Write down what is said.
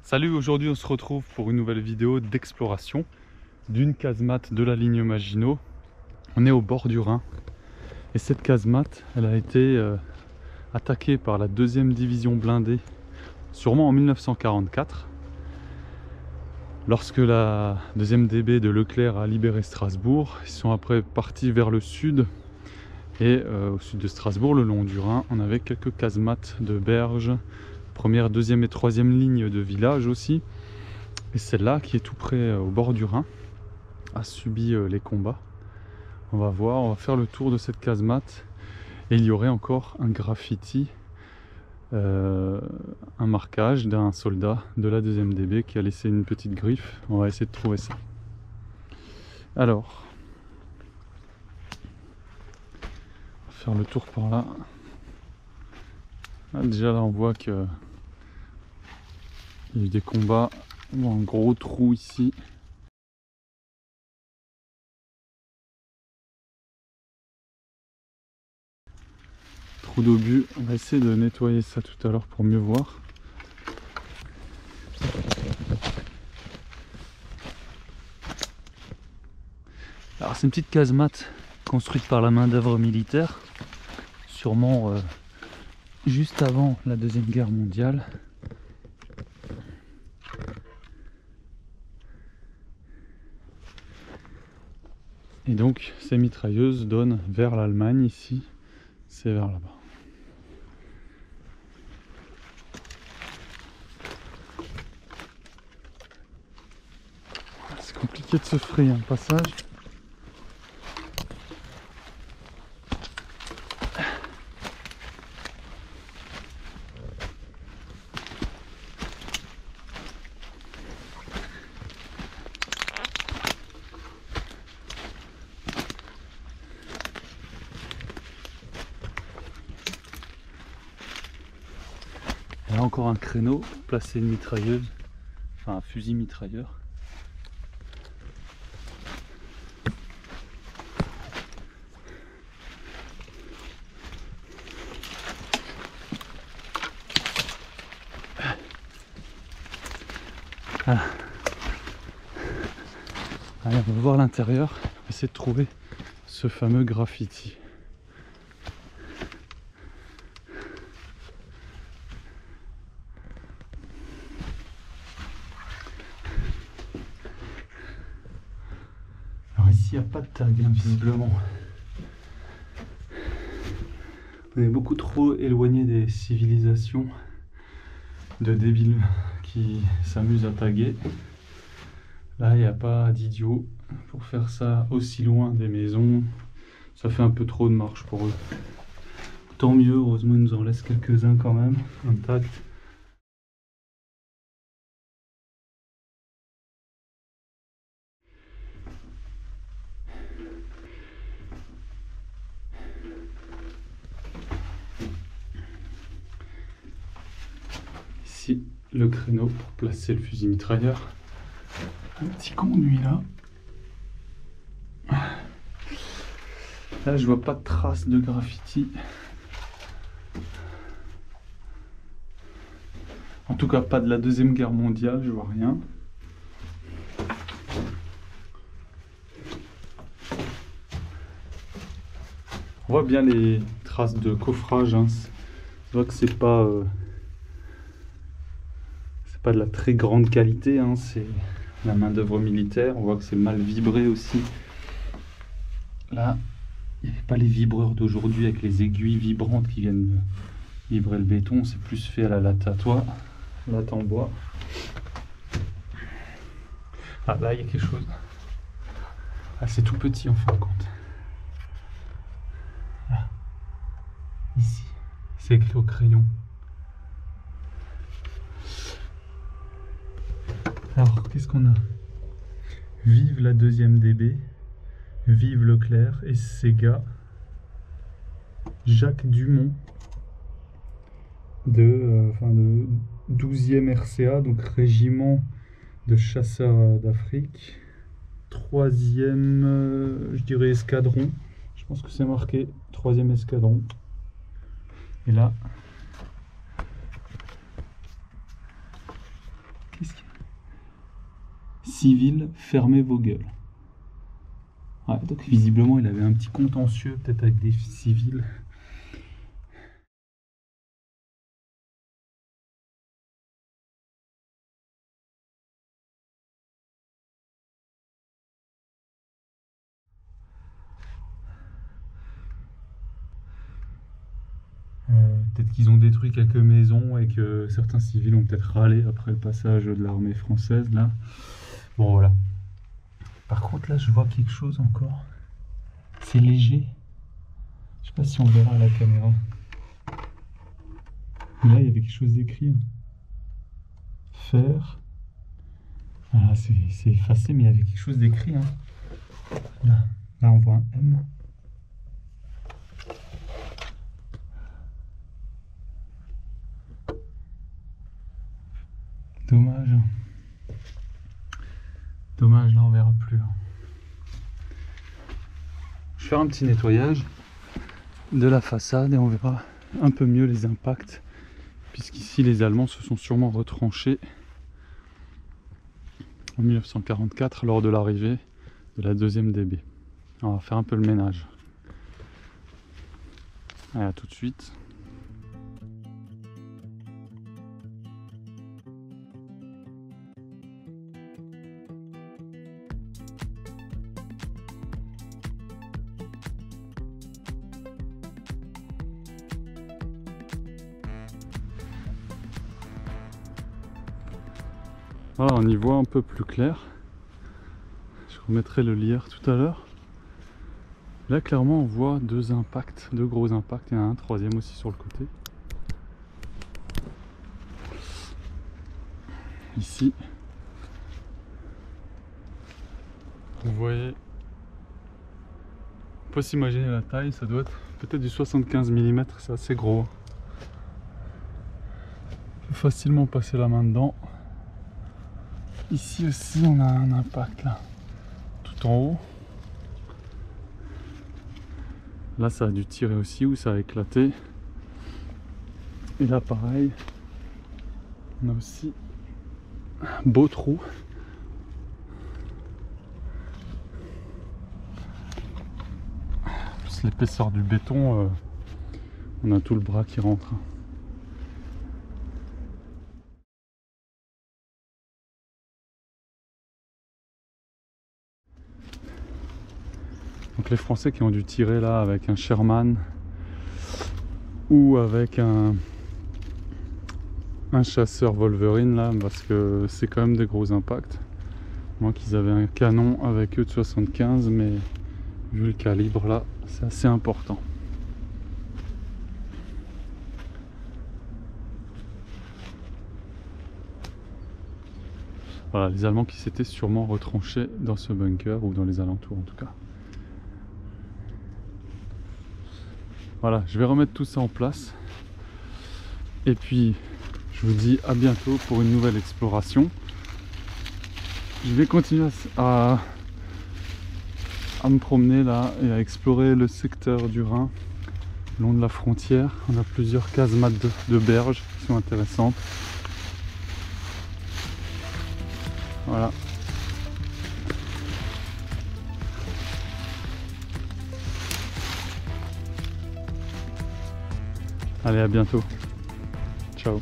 Salut, aujourd'hui on se retrouve pour une nouvelle vidéo d'exploration d'une casemate de la ligne Maginot. On est au bord du Rhin et cette casemate elle a été attaquée par la 2e division blindée sûrement en 1944 lorsque la 2e DB de Leclerc a libéré Strasbourg. Ils sont après partis vers le sud et au sud de Strasbourg, le long du Rhin, on avait quelques casemates de berges, première, 2e et 3e ligne de village aussi. Et celle-là, qui est tout près au bord du Rhin, a subi les combats. On va voir, on va faire le tour de cette casemate. Et il y aurait encore un graffiti, un marquage d'un soldat de la 2e DB qui a laissé une petite griffe. On va essayer de trouver ça. Alors, on va faire le tour par là. Ah, déjà là on voit que il y a eu des combats. On voit un gros trou ici. Trou d'obus. On va essayer de nettoyer ça tout à l'heure pour mieux voir. Alors c'est une petite casemate construite par la main d'œuvre militaire, sûrement juste avant la 2e guerre mondiale. Et donc ces mitrailleuses donnent vers l'Allemagne ici, c'est vers là-bas. C'est compliqué de se frayer un passage. Là encore un créneau pour placer une mitrailleuse, enfin un fusil mitrailleur. Ah. Allez, on va voir l'intérieur, on va essayer de trouver ce fameux graffiti. Alors ici il n'y a pas de tag hein, visiblement. On est beaucoup trop éloigné des civilisations de débiles qui s'amusent à taguer. Là il n'y a pas d'idiots pour faire ça aussi loin des maisons. Ça fait un peu trop de marche pour eux. Tant mieux, heureusement ils nous en laissent quelques-uns quand même intacts. Ici le créneau pour placer le fusil mitrailleur. Un petit conduit là. Là je vois pas de traces de graffiti. En tout cas pas de la 2e guerre mondiale, je vois rien. On voit bien les traces de coffrage, hein. On voit que c'est pas de la très grande qualité, hein. C'est la main d'œuvre militaire. On voit que c'est mal vibré aussi. Là, il n'y avait pas les vibreurs d'aujourd'hui avec les aiguilles vibrantes qui viennent vibrer le béton. C'est plus fait à la latte à toit, latte en bois. Ah là, il y a quelque chose. Ah, c'est tout petit en fin de compte. Là, ici, c'est écrit au crayon. Alors, qu'est-ce qu'on a? Vive la 2e DB, vive Leclerc et ses gars. Jacques Dumont de 12e RCA, donc régiment de chasseurs d'Afrique. 3e, je dirais escadron. Je pense que c'est marqué 3e escadron. Et là, Qu'est-ce qu'il y a? Civil, fermez vos gueules. Ouais, donc visiblement il avait un petit contentieux peut-être avec des civils. Peut-être qu'ils ont détruit quelques maisons et que certains civils ont peut-être râlé après le passage de l'armée française là. Bon voilà. Par contre là je vois quelque chose encore. C'est léger. Je sais pas si on verra à la caméra. Mais là il y avait quelque chose d'écrit. Fer. Ah c'est effacé mais il y avait quelque chose d'écrit. Hein. Là on voit un M. Dommage. Dommage, là on verra plus. Je vais faire un petit nettoyage de la façade et on verra un peu mieux les impacts, puisqu'ici les Allemands se sont sûrement retranchés en 1944 lors de l'arrivée de la 2e DB. On va faire un peu le ménage. Allez, à tout de suite. Voilà, on y voit un peu plus clair. Je remettrai le lierre tout à l'heure. Là, clairement, on voit deux impacts, deux gros impacts. Il y en a un troisième aussi sur le côté. Ici, vous voyez, on peut s'imaginer la taille, ça doit être peut-être du 75 mm, c'est assez gros. On peut facilement passer la main dedans. Ici aussi on a un impact là, tout en haut. Là ça a dû tirer aussi ou ça a éclaté. Et là pareil, on a aussi un beau trou. Plus l'épaisseur du béton, on a tout le bras qui rentre. Donc les Français qui ont dû tirer là avec un Sherman ou avec un chasseur Wolverine là, parce que c'est quand même des gros impacts. Moi qu'ils avaient un canon avec eux de 75, mais vu le calibre là, c'est assez important. Voilà, les Allemands qui s'étaient sûrement retranchés dans ce bunker ou dans les alentours en tout cas. Voilà, je vais remettre tout ça en place. Et puis, je vous dis à bientôt pour une nouvelle exploration. Je vais continuer à me promener là et à explorer le secteur du Rhin, le long de la frontière. On a plusieurs casemates de berges qui sont intéressantes. Voilà. Allez, à bientôt. Ciao.